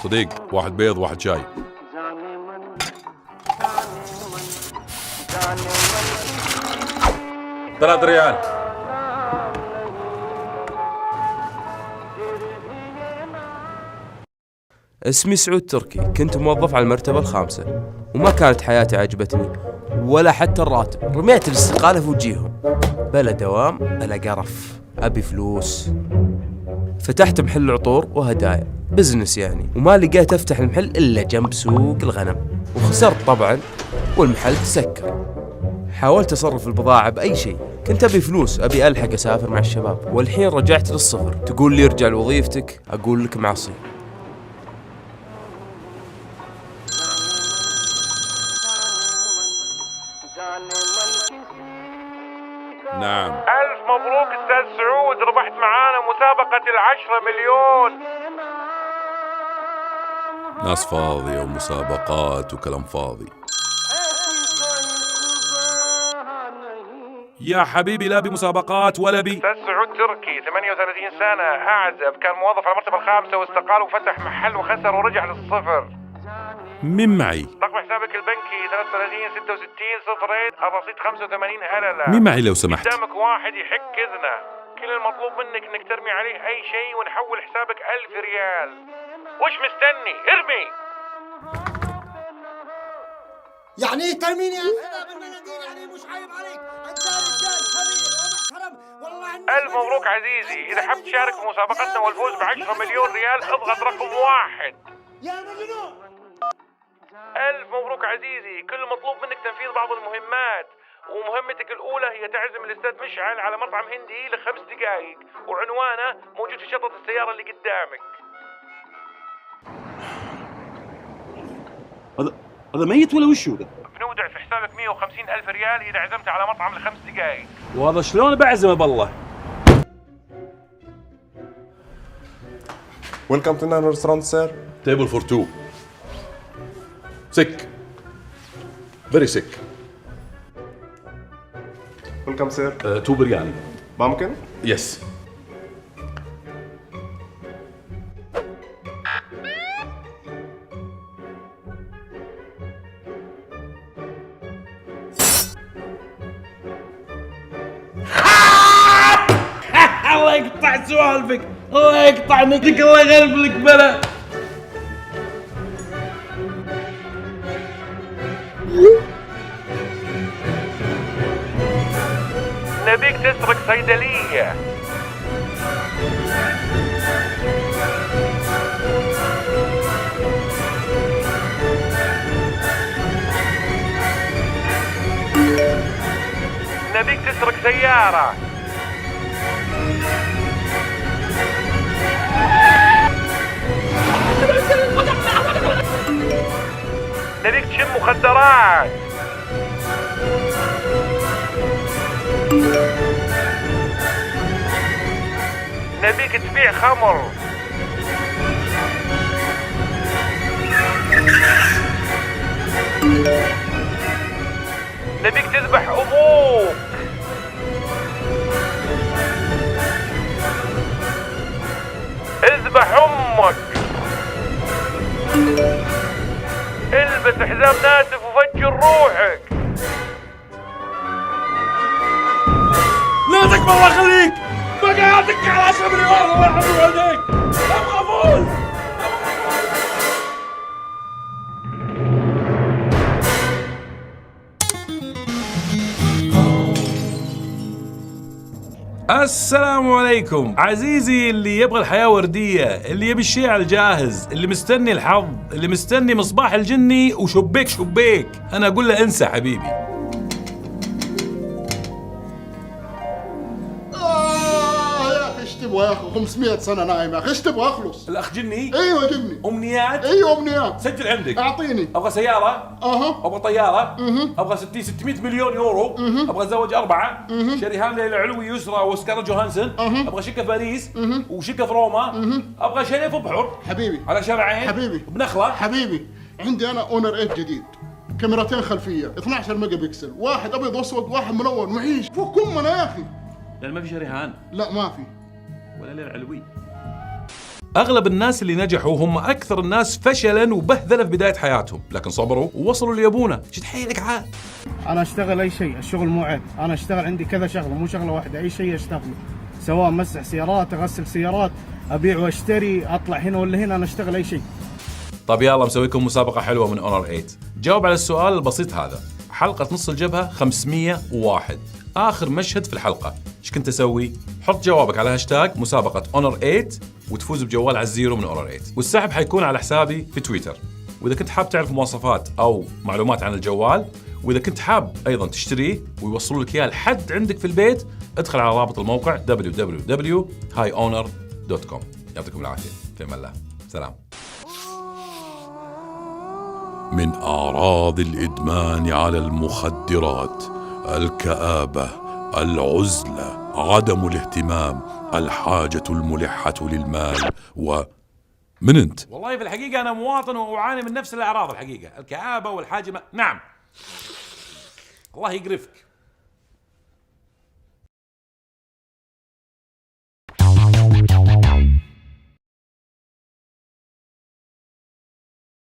صديق، واحد بيض واحد شاي. 3 ريال. اسمي سعود تركي، كنت موظف على المرتبة ال5 وما كانت حياتي عجبتني ولا حتى الراتب. رميت الاستقالة في وجيههم، بلا دوام بلا قرف، أبي فلوس. فتحت محل عطور وهدايا، بزنس يعني، وما لقيت أفتح المحل إلا جنب سوق الغنم، وخسرت طبعا والمحل تسكر. حاولت أصرف البضاعة بأي شيء، كنت أبي فلوس، أبي ألحق أسافر مع الشباب، والحين رجعت للصفر. تقول لي ارجع لوظيفتك، أقول لك معصي. نعم. ألف مبروك أستاذ سعود، ربحت معانا مسابقة 10 مليون. ناس فاضية ومسابقات وكلام فاضي. يا حبيبي لا بمسابقات ولا بي. أستاذ سعود تركي 38 سنة، أعزب، كان موظف على المرتبة ال5 واستقال وفتح محل وخسر ورجع للصفر. مين معي؟ رقم حسابك البنكي 33 66 02، الرصيد 85 هللة. مين معي لو سمحت؟ قدامك واحد يحك إذنه، كل المطلوب منك إنك ترمي عليه أي شيء ونحول حسابك 1000 ريال. وش مستني؟ ارمي. يعني ايه ترميني يا اخي بالمناديل؟ يعني مش عيب عليك؟ انت رجال كبير ومحترم والله. ألف مبروك عزيزي، إذا حاب تشارك في مسابقتنا والفوز ب10 مليون ريال اضغط رقم 1. يا مجنون. ألف مبروك عزيزي، كل مطلوب منك تنفيذ بعض المهمات، ومهمتك الأولى هي تعزم الأستاذ مشعل على مطعم هندي ل5 دقائق، وعنوانه موجود في شنطة السيارة اللي قدامك. هذا ميت ولا وشو ذا؟ بنودع في حسابك 150 ألف ريال إذا عزمت على مطعم ل5 دقائق. وهذا شلون بعزمه بالله؟ Welcome to Nano Restaurant, sir. Table for 2. Sick. Very sick. Welcome, sir. 2 برياني. Pumpkin? Yes. الله يقطع سوالفك، الله يقطع نقلك، الله يغلب لك بلا. نبيك تسرق صيدلية. نبيك تسرق سيارة. نبيك تشم مخدرات. نبيك تبيع خمر. نبيك تذبح أبوك. اذبح أمك. البس حزام ناسف وفجر روحك. لا تكبر الله يخليك، بقعدك على 10 مليون الله يحفظ عليك. ابغى افوز. السلام عليكم عزيزي، اللي يبغى الحياة وردية، اللي يبي الشيء على الجاهز، اللي مستني الحظ، اللي مستني مصباح الجني وشبيك شبيك، أنا أقول له انسى حبيبي. يا اخي ايش تبغى يا اخي؟ 500 سنة نايم يا اخي، ايش تبغى؟ اخلص. الأخ جني، ايوه جبني. أمنيات، ايوه امنيات. سجل عندك. اعطيني. أبغى سيارة، اها. ابغى طياره، ابغى 60 600 مليون يورو، ابغى اتزوج 4، شريهان ليلى العلوي يسرى وسكارلت جوهانسون، ابغى شقه في باريس وشقه في روما، ابغى شاليه في بحر حبيبي على شارعين حبيبي بنخله. حبيبي عندي انا اونر 8 جديد، كاميرتين خلفيه 12 ميجا بكسل، واحد ابيض واسود واحد ملون معيش، فوق كمنا يا اخي. لان ما في شريهان لا ما في. ولا ليلى العلوي. أغلب الناس اللي نجحوا هم أكثر الناس فشلا وبهذلة في بداية حياتهم، لكن صبروا ووصلوا اللي يبونه. شد حيلك عاد. انا اشتغل اي شيء، الشغل مو عيب، انا اشتغل عندي كذا شغله مو شغله واحده، اي شيء اشتغله، سواء مسح سيارات، اغسل سيارات، ابيع واشتري، اطلع هنا ولا هنا، انا اشتغل اي شيء. طب يلا مسويكم مسابقة حلوة من اونر 8. جاوب على السؤال البسيط هذا. حلقة نص الجبهة 501، آخر مشهد في الحلقة، ايش كنت اسوي؟ حط جوابك على هاشتاج مسابقة اونر 8 وتفوز بجوال على الزيرو من اونر 8، والسحب حيكون على حسابي في تويتر. واذا كنت حاب تعرف مواصفات او معلومات عن الجوال، واذا كنت حاب ايضا تشتريه ويوصلوا لك اياه لحد عندك في البيت، ادخل على رابط الموقع www.highowner.com. يعطيكم العافية، في امان الله، سلام. من أعراض الإدمان على المخدرات الكآبة، العزلة، عدم الاهتمام، الحاجة الملحة للمال من أنت؟ والله في الحقيقة أنا مواطن وأعاني من نفس الأعراض الحقيقة، الكآبة والحاجة نعم. الله يقرفك.